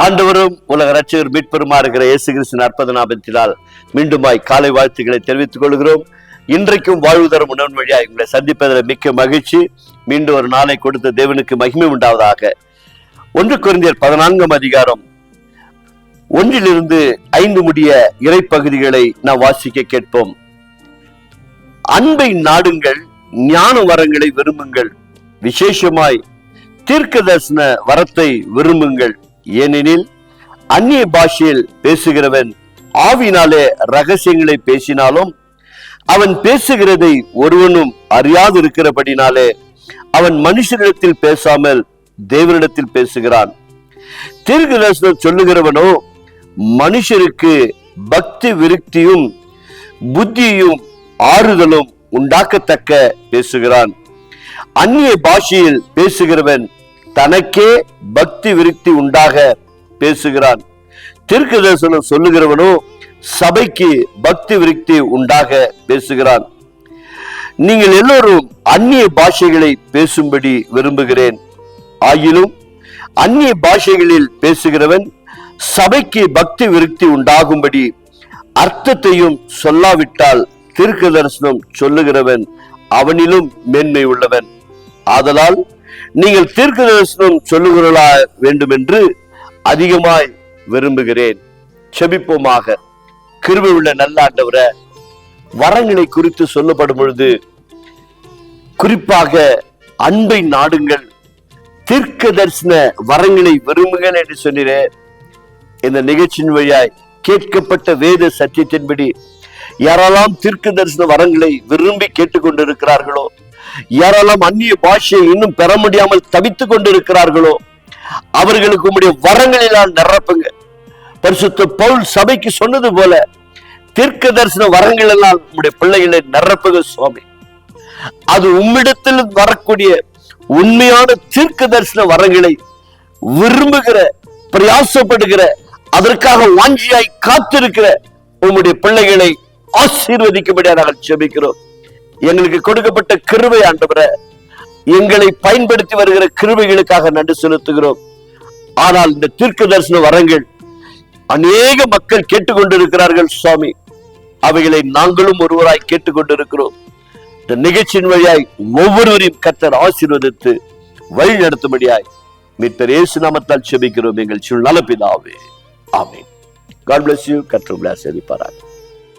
ஆண்டவரும் உலக ரட்சகர் மீட்பெருமா இருக்கிற இயேசு கிறிஸ்துவின் அற்புத நாமத்தினால் மீண்டுமாய் காலை வாழ்த்துக்களை தெரிவித்துக் கொள்கிறோம். இன்றைக்கும் வாழ்வு தரும் உணர்வு வழியாக உங்களை சந்திப்பதில் மிக்க மகிழ்ச்சி. மீண்டும் ஒரு நாளை கொடுத்த தேவனுக்கு மகிமை உண்டாவதாக. 1 கொரிந்தியர் 14 அதிகாரம் 1-5 முடிய இறைப்பகுதிகளை நாம் வாசிக்க கேட்போம். அன்பை நாடுங்கள், ஞான வரங்களை விரும்புங்கள், விசேஷமாய் தீர்க்க தரிசன வரத்தை விரும்புங்கள். ஏனெனில் அந்நிய பாஷையில் பேசுகிறவன் ஆவினாலே ரகசியங்களை பேசினாலும் அவன் பேசுகிறதை ஒருவனும் அறியாதிருக்கிறபடினாலே அவன் மனுஷனிடத்தில் பேசாமல் தேவனிடத்தில் பேசுகிறான். தீர்க்க தரிசனம் சொல்லுகிறவனோ மனுஷருக்கு பக்தி விருத்தியும் புத்தியும் ஆறுதலும் உண்டாக்கத்தக்க பேசுகிறான். அந்நிய பாஷையில் பேசுகிறவன் தனக்கே பக்தி விருத்தி உண்டாக பேசுகிறான். தீர்க்க தரிசனம் சொல்லுகிறவனோ சபைக்கு பக்தி விருத்தி உண்டாக பேசுகிறான். நீங்கள் எல்லோரும் அந்நிய பாஷைகளை பேசும்படி விரும்புகிறேன். ஆயினும் அந்நிய பாஷைகளில் பேசுகிறவன் சபைக்கு பக்தி விருத்தி உண்டாகும்படி அர்த்தத்தையும் சொல்லாவிட்டால் தீர்க்க தரிசனம் சொல்லுகிறவன் அவனிலும் மேன்மை உள்ளவன். ஆதலால் நீங்கள் தீர்க்க தரிசனம் சொல்லுகிறா வேண்டும் என்று அதிகமாய் விரும்புகிறேன். செபிப்போமாக. கிருபை உள்ள நல்ல ஆண்டவரே, வரங்களை குறித்து சொல்லப்படும் பொழுது குறிப்பாக அன்பை நாடுங்கள், தீர்க்க தரிசன வரங்களை விரும்புங்கள் என்று சொன்னீரே. இந்த நிகழ்ச்சியின் வழியாய் கேட்கப்பட்ட வேத சத்தியத்தின்படி யாரெல்லாம் தீர்க்க தரிசன வரங்களை விரும்பி கேட்டுக்கொண்டிருக்கிறார்களோ, யாரெல்லாம் அந்நிய பாஷையை இன்னும் பெற முடியாமல் தவித்துக் கொண்டிருக்கிறார்களோ அவர்களுக்கு உம்முடைய வரங்களினால் நிரப்புங்க. பரிசுத்த பவுல் சபைக்கு சொன்னது போல தீர்க்க தரிசன வரங்கள் எல்லாம் உம்முடைய பிள்ளைகளை நிரப்புக சுவாமி. அது உம்மிடத்தில் வரக்கூடிய உண்மையான தீர்க்க தரிசன வரங்களை விரும்புகிற, பிரயாசப்படுகிற, அதற்காக வாஞ்சியாய் காத்திருக்கிற உம்முடைய பிள்ளைகளை ஆசீர்வதிக்கும்படியாக நாங்கள் ஜெபிக்கிறோம். எங்களுக்கு கொடுக்கப்பட்ட கிருபை ஆண்டவரே, எங்களை பயன்படுத்தி வருகிற கிருபைகளுக்காக நன்றி செலுத்துகிறோம். ஆனால் இந்த தீர்க்க தரிசன வரங்கள் அநேக மக்கள் கேட்டுக்கொண்டிருக்கிறார்கள் சுவாமி. அவைகளை நாங்களும் ஒருவராய் கேட்டுக்கொண்டிருக்கிறோம். இந்த நிகழ்ச்சியின் வழியாய் ஒவ்வொருவரையும் கர்த்தர் ஆசீர்வதித்து வழி நடத்தும்படியாய் மீட்பர் இயேசு நாமத்தால் ஜெபிக்கிறோம் எங்கள் நல்ல பிதாவே. ஆமென். God bless you. கர்த்தர் உங்களை ஆசீர்வதிப்பாராக.